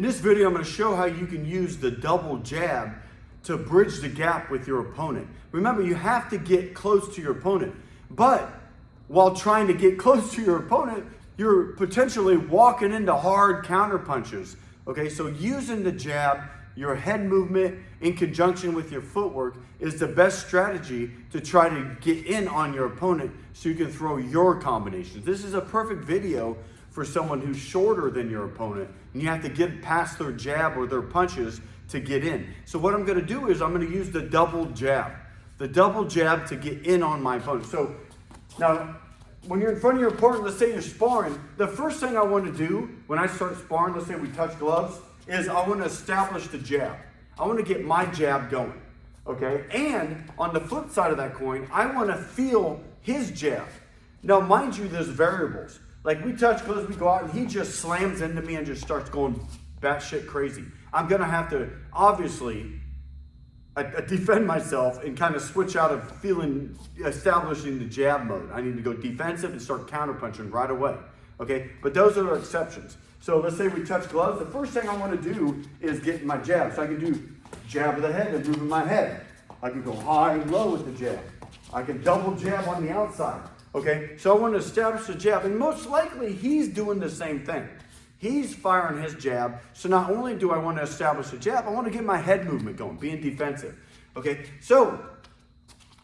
In this video, I'm going to show how you can use the double jab to bridge the gap with your opponent. Remember, you have to get close to your opponent, but while trying to get close to your opponent, you're potentially walking into hard counter punches. Okay, so using the jab, your head movement in conjunction with your footwork is the best strategy to try to get in on your opponent so you can throw your combinations. This is a perfect video for someone who's shorter than your opponent, and you have to get past their jab or their punches to get in. So what I'm gonna do is I'm gonna use the double jab to get in on my opponent. So now, when you're in front of your opponent, let's say you're sparring, the first thing I want to do when I start sparring, let's say we touch gloves, is I want to establish the jab. I want to get my jab going, okay? And on the flip side of that coin, I want to feel his jab. Now, mind you, there's variables. Like we touch gloves, we go out, and he just slams into me and just starts going batshit crazy. I'm going to have to, obviously, defend myself and kind of switch out of establishing the jab mode. I need to go defensive and start counterpunching right away, okay? But those are exceptions. So let's say we touch gloves. The first thing I want to do is get my jab. So I can do jab of the head and moving my head. I can go high and low with the jab. I can double jab on the outside, okay? So I want to establish the jab, and most likely he's doing the same thing. He's firing his jab, so not only do I want to establish a jab, I want to get my head movement going, being defensive, okay? So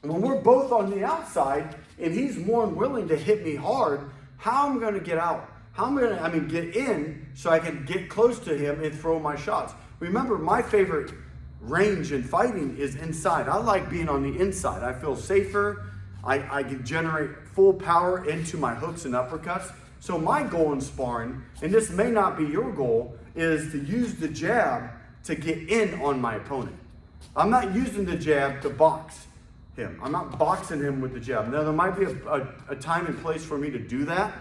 when we're both on the outside and he's more than willing to hit me hard, how am I going to get out? How am I going to, get in so I can get close to him and throw my shots? Remember, my favorite range in fighting is inside. I like being on the inside. I feel safer. I can generate full power into my hooks and uppercuts. So my goal in sparring, and this may not be your goal, is to use the jab to get in on my opponent. I'm not using the jab to box him. I'm not boxing him with the jab. Now, there might be a time and place for me to do that,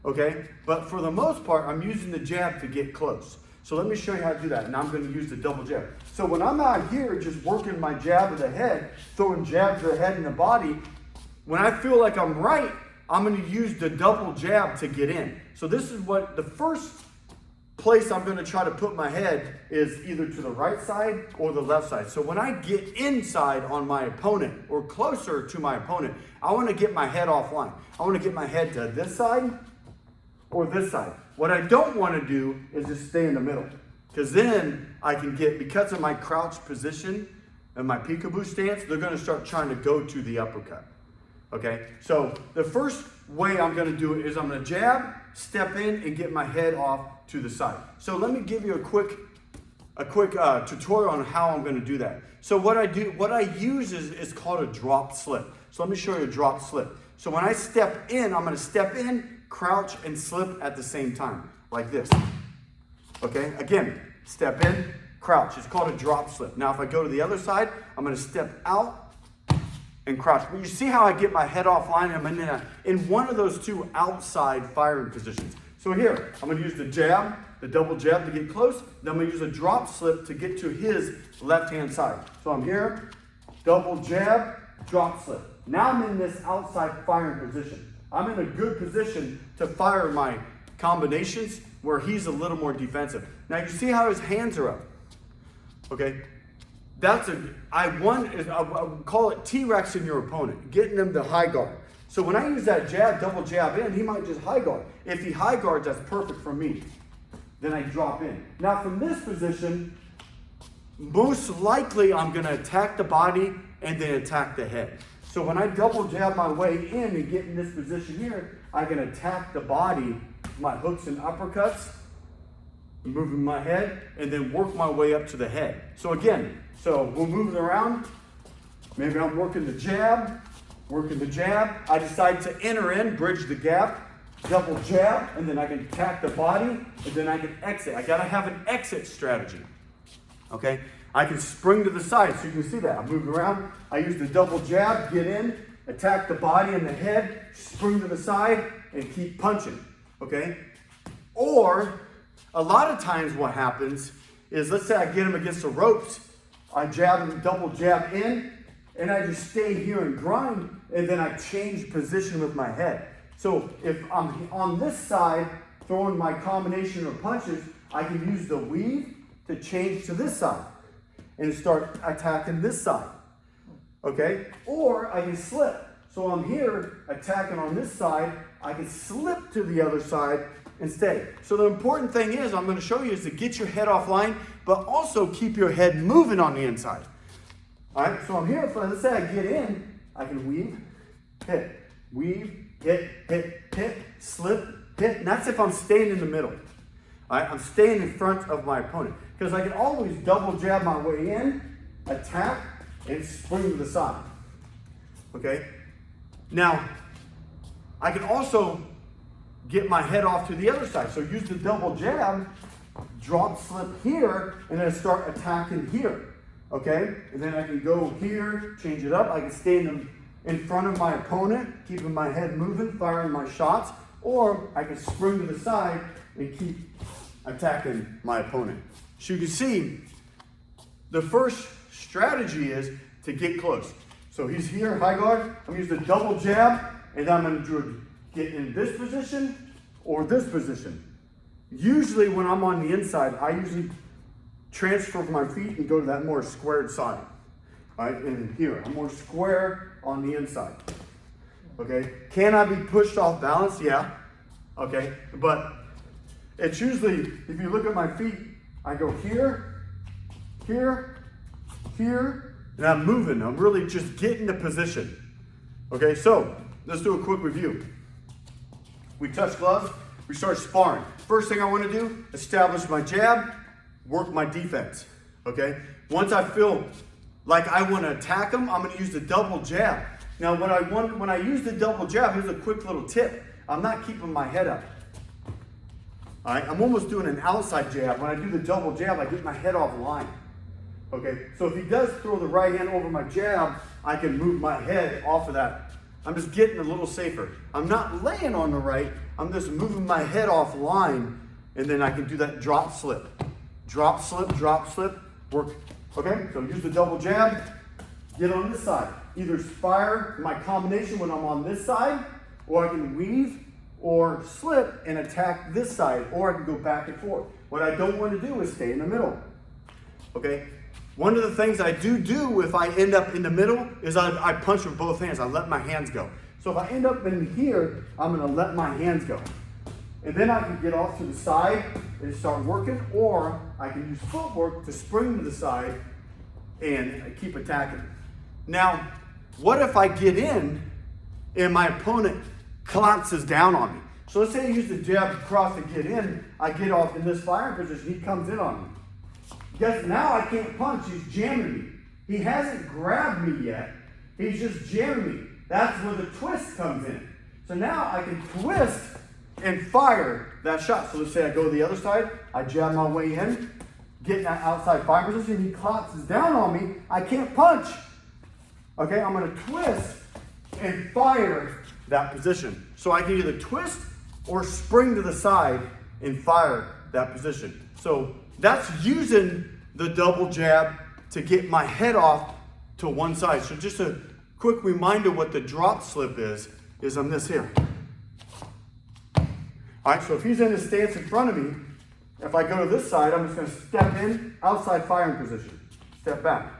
okay? But for the most part, I'm using the jab to get close. So let me show you how to do that. Now I'm going to use the double jab. So when I'm out here just working my jab of the head, throwing jabs to the head and the body, when I feel like I'm right, I'm going to use the double jab to get in. So this is what the first place I'm going to try to put my head is either to the right side or the left side. So when I get inside on my opponent or closer to my opponent, I want to get my head offline. I want to get my head to this side or this side. What I don't want to do is just stay in the middle, because then I can get, because of my crouch position and my peekaboo stance, they're going to start trying to go to the uppercut. Okay, so the first way I'm going to do it is I'm going to jab, step in, and get my head off to the side. So let me give you a quick tutorial on how I'm going to do that. So what I use is called a drop slip. So let me show you a drop slip. So when I step in, I'm going to step in, crouch, and slip at the same time, like this. Okay, again, step in, crouch. It's called a drop slip. Now if I go to the other side, I'm going to step out and crouch. But you see how I get my head offline? I'm in one of those two outside firing positions. So here, I'm going to use the jab, the double jab to get close. Then I'm going to use a drop slip to get to his left-hand side. So I'm here, double jab, drop slip. Now I'm in this outside firing position. I'm in a good position to fire my combinations where he's a little more defensive. Now you see how his hands are up, okay? I would call it T-Rex in your opponent, getting them to high guard. So when I use that jab, double jab in, he might just high guard. If he high guards, that's perfect for me. Then I drop in. Now from this position, most likely I'm gonna attack the body and then attack the head. So when I double jab my way in and get in this position here, I can attack the body, my hooks and uppercuts, moving my head, and then work my way up to the head. So again, we're moving around. Maybe I'm working the jab. I decide to enter in, bridge the gap, double jab, and then I can attack the body, and then I can exit. I gotta have an exit strategy, okay? I can spring to the side, so you can see that. I'm moving around. I use the double jab, get in, attack the body and the head, spring to the side, and keep punching, okay? Or, a lot of times what happens is, let's say I get him against the ropes, I jab him, double jab in, and I just stay here and grind, and then I change position with my head. So if I'm on this side, throwing my combination of punches, I can use the weave to change to this side and start attacking this side, okay? Or I can slip. So I'm here attacking on this side, I can slip to the other side and stay. So the important thing is, I'm gonna show you, is to get your head offline, but also keep your head moving on the inside. All right, so I'm here, let's say I get in, I can weave, hit, slip, hit, and that's if I'm staying in the middle. All right, I'm staying in front of my opponent, because I can always double jab my way in, attack, and spring to the side, okay? Now, I can also get my head off to the other side. So use the double jab, drop, slip here, and then start attacking here, okay? And then I can go here, change it up. I can stay in front of my opponent, keeping my head moving, firing my shots, or I can spring to the side and keep attacking my opponent. So you can see, the first strategy is to get close. So he's here, high guard. I'm using the double jab, and I'm going to get in this position or this position. Usually when I'm on the inside, I usually transfer my feet and go to that more squared side. All right, and here, I'm more square on the inside. Okay, can I be pushed off balance? Yeah, okay, but it's usually, if you look at my feet, I go here, here, here, and I'm moving. I'm really just getting the position. Okay, so let's do a quick review. We touch gloves, we start sparring. First thing I want to do, establish my jab, work my defense. Okay, once I feel like I want to attack them, I'm going to use the double jab. Now, when I use the double jab, here's a quick little tip. I'm not keeping my head up. All right, I'm almost doing an outside jab. When I do the double jab, I get my head off line. Okay, so if he does throw the right hand over my jab, I can move my head off of that. I'm just getting a little safer. I'm not laying on the right, I'm just moving my head off line, and then I can do that drop slip. Drop slip, work. Okay, so use the double jab, get on this side. Either fire my combination when I'm on this side, or I can weave or slip and attack this side, or I can go back and forth. What I don't want to do is stay in the middle. Okay? One of the things I do if I end up in the middle is I punch with both hands. I let my hands go. So if I end up in here, I'm going to let my hands go. And then I can get off to the side and start working, or I can use footwork to spring to the side and keep attacking. Now, what if I get in and my opponent collapses down on me? So let's say I use the jab across to get in. I get off in this firing position. He comes in on me. Guess now I can't punch. He's jamming me. He hasn't grabbed me yet. He's just jamming me. That's where the twist comes in. So now I can twist and fire that shot. So let's say I go to the other side. I jab my way in, get in that outside fire position. He collapses down on me. I can't punch. Okay, I'm going to twist and fire that position. So I can either twist or spring to the side and fire that position. So that's using the double jab to get my head off to one side. So just a quick reminder what the drop slip is on this here. All right, so if he's in his stance in front of me, if I go to this side, I'm just going to step in, outside firing position, step back.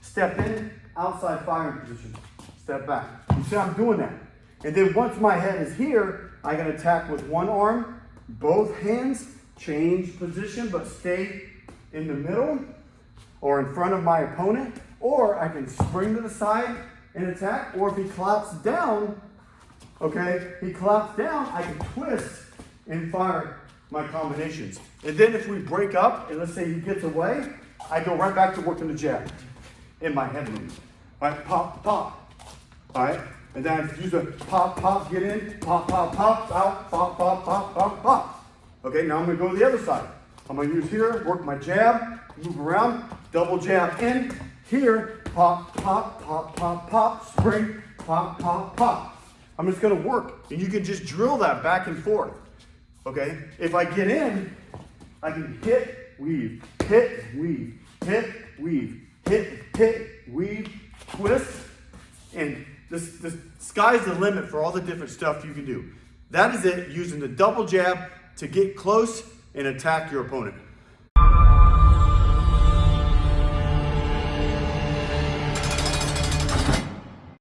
Step in, outside firing position, step back. You see I'm doing that. And then once my head is here, I can attack with one arm, both hands, change position, but stay in the middle or in front of my opponent, or I can spring to the side and attack, or if he collapses down, okay, he collapsed down, I can twist and fire my combinations. And then if we break up, and let's say he gets away, I go right back to working the jab in my head move. All right, pop, pop. All right, and then I use a pop, pop, get in, pop, pop, pop, out, pop, pop, pop, pop, pop. Okay, now I'm gonna go to the other side. I'm gonna use here, work my jab, move around, double jab in, here, pop, pop, pop, pop, pop, spring, pop, pop, pop. I'm just gonna work, and you can just drill that back and forth. Okay, if I get in, I can hit, weave, hit, weave, hit, weave, hit, weave, twist, and this sky's the limit for all the different stuff you can do. That is it, using the double jab to get close and attack your opponent.